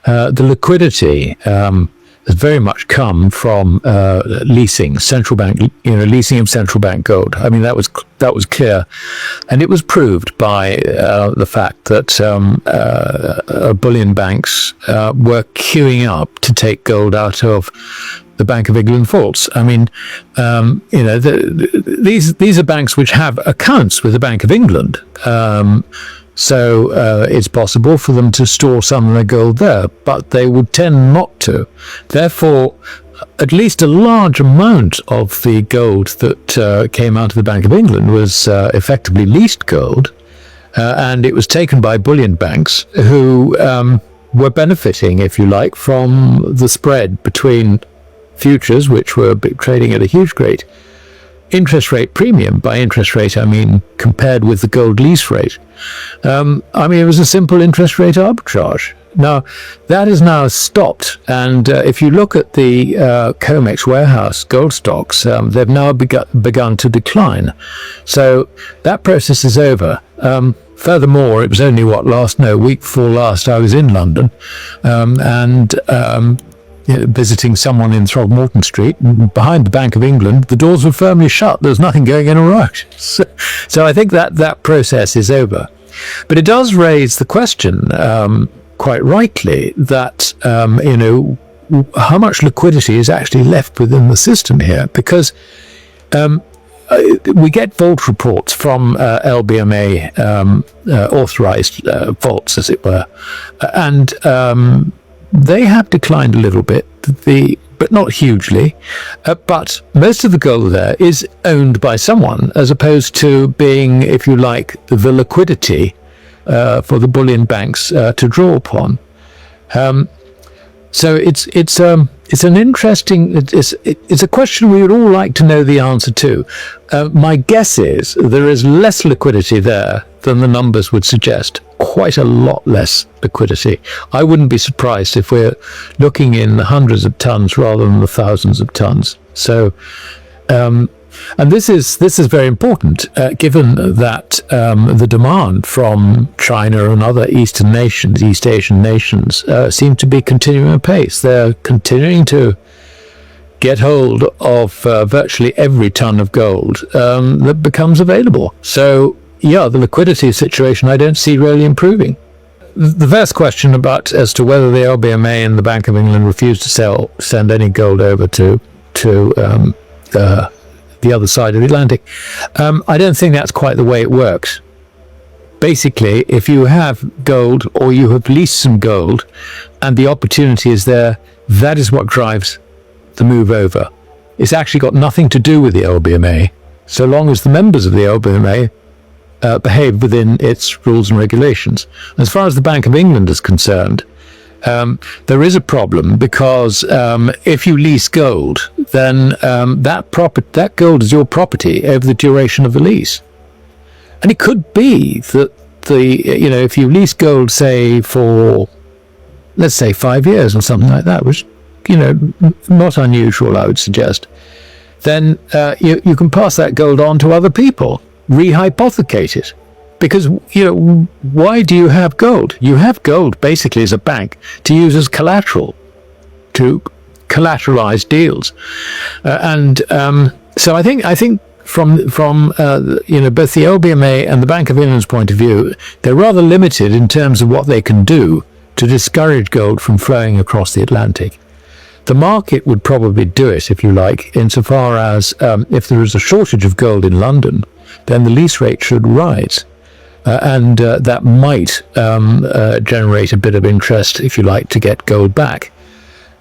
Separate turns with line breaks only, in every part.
the liquidity has very much come from leasing, central bank, leasing of central bank gold. I mean, that was clear, and it was proved by the fact that bullion banks were queuing up to take gold out of the Bank of England vaults. I mean, these are banks which have accounts with the Bank of England. So it's possible for them to store some of their gold there, but they would tend not to. Therefore, at least a large amount of the gold that came out of the Bank of England was effectively leased gold, and it was taken by bullion banks who were benefiting, if you like, from the spread between futures, which were trading at a huge rate, interest rate premium. By interest rate, I mean compared with the gold lease rate. It was a simple interest rate arbitrage. Now, that is now stopped, and if you look at the COMEX warehouse gold stocks, they've now begun to decline. So that process is over. Furthermore, it was only week before last, I was in London, visiting someone in Throgmorton Street, behind the Bank of England. The doors were firmly shut. There was nothing going in or out. So I think that process is over. But it does raise the question, quite rightly, that how much liquidity is actually left within the system here, because we get vault reports from LBMA authorized vaults, as it were, and they have declined a little bit, but not hugely. But most of the gold there is owned by someone, as opposed to being, if you like, the liquidity for the bullion banks to draw upon. So it's an interesting. It's a question we would all like to know the answer to. My guess is there is less liquidity there than the numbers would suggest. Quite a lot less liquidity. I wouldn't be surprised if we're looking in the hundreds of tons rather than the thousands of tons. So, and this is very important, given that the demand from China and other East Asian nations, seem to be continuing apace. They're continuing to get hold of virtually every ton of gold that becomes available. So, yeah, the liquidity situation I don't see really improving. The first question as to whether the LBMA and the Bank of England refuse to send any gold over to the other side of the Atlantic, I don't think that's quite the way it works. Basically, if you have gold or you have leased some gold and the opportunity is there, that is what drives the move over. It's actually got nothing to do with the LBMA, so long as the members of the LBMA behave within its rules and regulations. As far as the Bank of England is concerned, there is a problem, because if you lease gold, then that gold is your property over the duration of the lease. And it could be that if you lease gold, say for, let's say, 5 years or something like that, which not unusual, I would suggest, then you can pass that gold on to other people, rehypothecate it. Because, why do you have gold? You have gold basically as a bank to use as collateral, to collateralize deals. So I think from both the LBMA and the Bank of England's point of view, they're rather limited in terms of what they can do to discourage gold from flowing across the Atlantic. The market would probably do it, if you like, insofar as if there is a shortage of gold in London, then the lease rate should rise. And that might generate a bit of interest, if you like, to get gold back.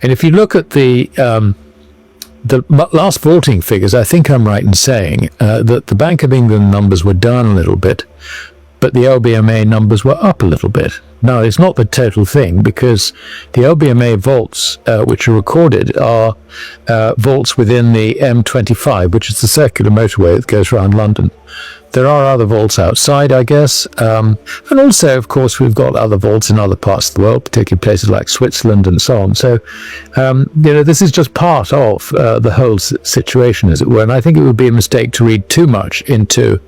And if you look at the last vaulting figures, I think I'm right in saying that the Bank of England numbers were down a little bit, but the LBMA numbers were up a little bit. Now, it's not the total thing, because the LBMA vaults, which are recorded, are vaults within the M25, which is the circular motorway that goes around London. There are other vaults outside, I guess, and also, of course, we've got other vaults in other parts of the world, particularly places like Switzerland and so on. So, this is just part of the whole situation, as it were, and I think it would be a mistake to read too much into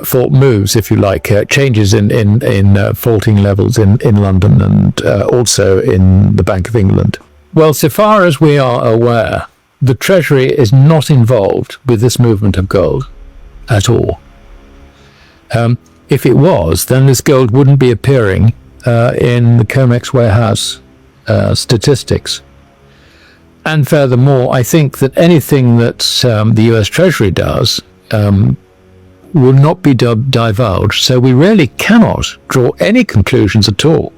fault moves, if you like, changes in faulting levels in London and also in the Bank of England. Well, so far as we are aware, the Treasury is not involved with this movement of gold at all. If it was, then this gold wouldn't be appearing in the COMEX warehouse statistics. And furthermore, I think that anything that the US Treasury does will not be divulged, so we really cannot draw any conclusions at all.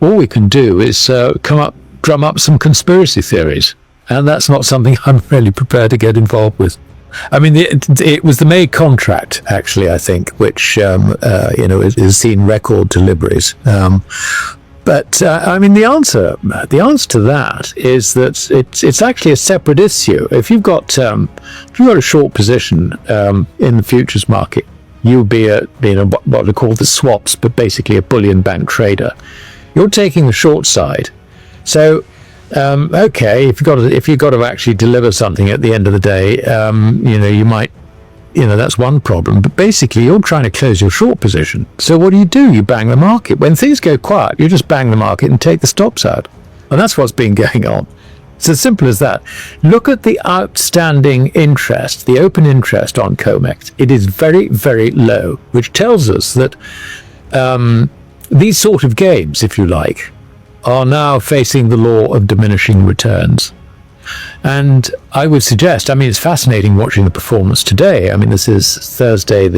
All we can do is drum up some conspiracy theories, and that's not something I'm really prepared to get involved with. I mean, it was the May contract, actually, I think, which has seen record deliveries. But I mean, the answer to that is that it's actually a separate issue. If you've got a short position in the futures market, you'll be what we call the swaps, but basically a bullion bank trader. You're taking the short side. So okay, if you've got to actually deliver something at the end of the day, you might. That's one problem, but basically you're trying to close your short position. So what do? You bang the market. When things go quiet, you just bang the market and take the stops out. And that's what's been going on. It's as simple as that. Look at the outstanding interest, the open interest on COMEX. It is very, very low, which tells us that these sort of games, if you like, are now facing the law of diminishing returns. And I would suggest, it's fascinating watching the performance today. I mean, this is Thursday,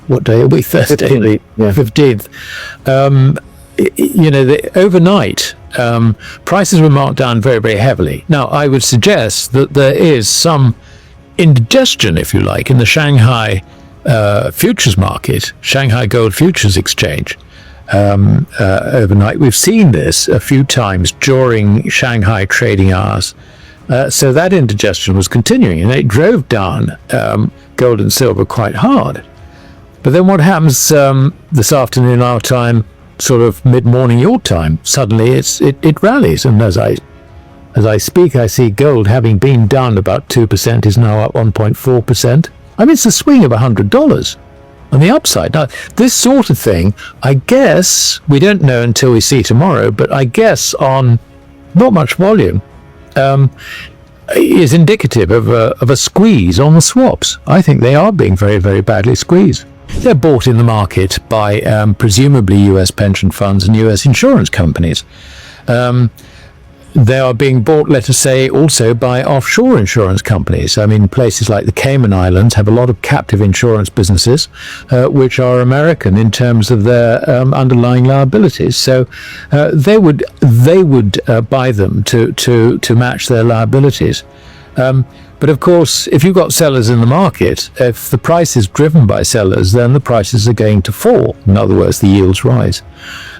what day are we? Thursday, the 15th. Overnight, prices were marked down very, very heavily. Now, I would suggest that there is some indigestion, if you like, in the Shanghai futures market, Shanghai Gold Futures Exchange. Overnight, we've seen this a few times during Shanghai trading hours. So that indigestion was continuing, and it drove down gold and silver quite hard. But then what happens this afternoon our time, sort of mid-morning your time? Suddenly it rallies, and as I speak, I see gold, having been down about 2%, is now up 1.4%. It's a swing of $100 on the upside. Now, this sort of thing, I guess, we don't know until we see tomorrow, but I guess on not much volume, is indicative of a squeeze on the swaps. I think they are being very, very badly squeezed. They're bought in the market by presumably US pension funds and US insurance companies. They are being bought, let us say, also by offshore insurance companies. Places like the Cayman Islands have a lot of captive insurance businesses, which are American in terms of their underlying liabilities. So they would buy them to match their liabilities. But of course, if you've got sellers in the market, if the price is driven by sellers, then the prices are going to fall. In other words, the yields rise.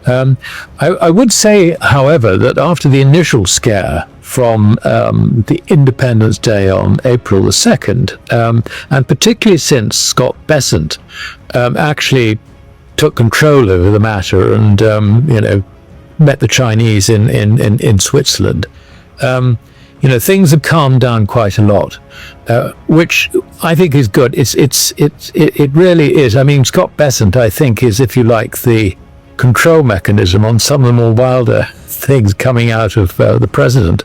I would say, however, that after the initial scare from the Independence Day on April the 2nd, and particularly since Scott Bessent actually took control over the matter and met the Chinese in Switzerland, things have calmed down quite a lot, which I think is good. It really is. Scott Bessent, I think, is, if you like, the control mechanism on some of the more wilder things coming out of the president,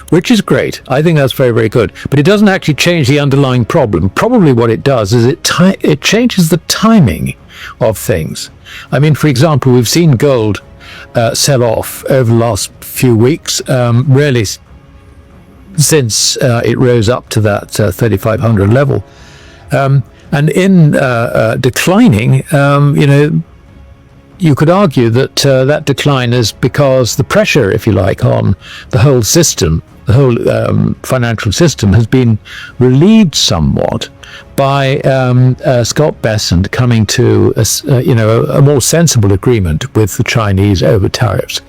which is great. I think that's very, very good. But it doesn't actually change the underlying problem. Probably what it does is it changes the timing of things. For example, we've seen gold sell off over the last few weeks, really since it rose up to that 3,500 level. And in declining, you could argue that that decline is because the pressure, if you like, on the whole system, the whole financial system, has been relieved somewhat by Scott Bessent coming to a more sensible agreement with the Chinese over tariffs.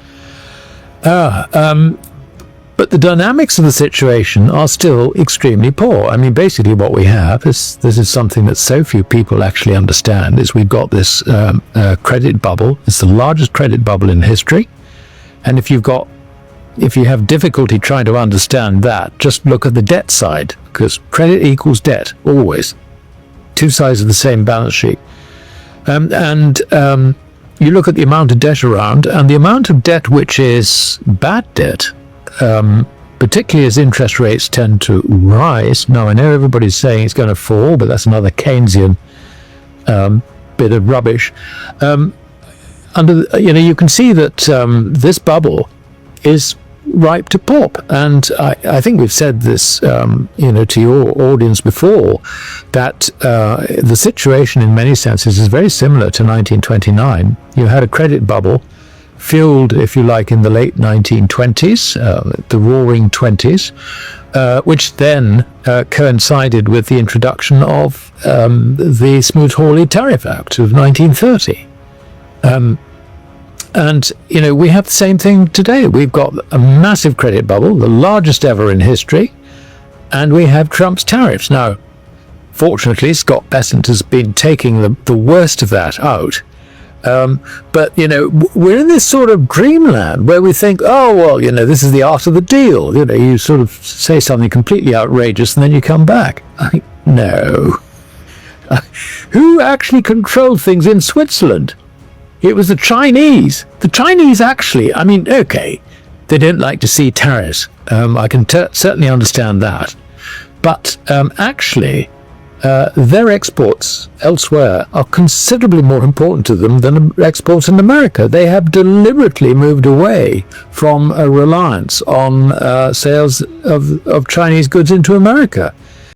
But the dynamics of the situation are still extremely poor. Basically what we have is, this is something that so few people actually understand, is we've got this credit bubble. It's the largest credit bubble in history. And if you have difficulty trying to understand that, just look at the debt side, because credit equals debt, always. two sides of the same balance sheet. You look at the amount of debt around, and the amount of debt which is bad debt, particularly as interest rates tend to rise. Now, I know everybody's saying it's going to fall, but that's another Keynesian bit of rubbish. You can see that this bubble is ripe to pop, and I think we've said this, to your audience before, that the situation in many senses is very similar to 1929. You had a credit bubble fueled, if you like, in the late 1920s, the Roaring '20s, which then coincided with the introduction of the Smoot-Hawley Tariff Act of 1930. We have the same thing today. We've got a massive credit bubble, the largest ever in history, and we have Trump's tariffs. Now, fortunately, Scott Bessent has been taking the worst of that out. But we're in this sort of dreamland where we think, oh, well, this is the art of the deal. You sort of say something completely outrageous and then you come back. No. Who actually controlled things in Switzerland? It was the Chinese. The Chinese actually, okay, they don't like to see tariffs. I can certainly understand that. But actually, their exports elsewhere are considerably more important to them than exports in America. They have deliberately moved away from a reliance on sales of Chinese goods into America.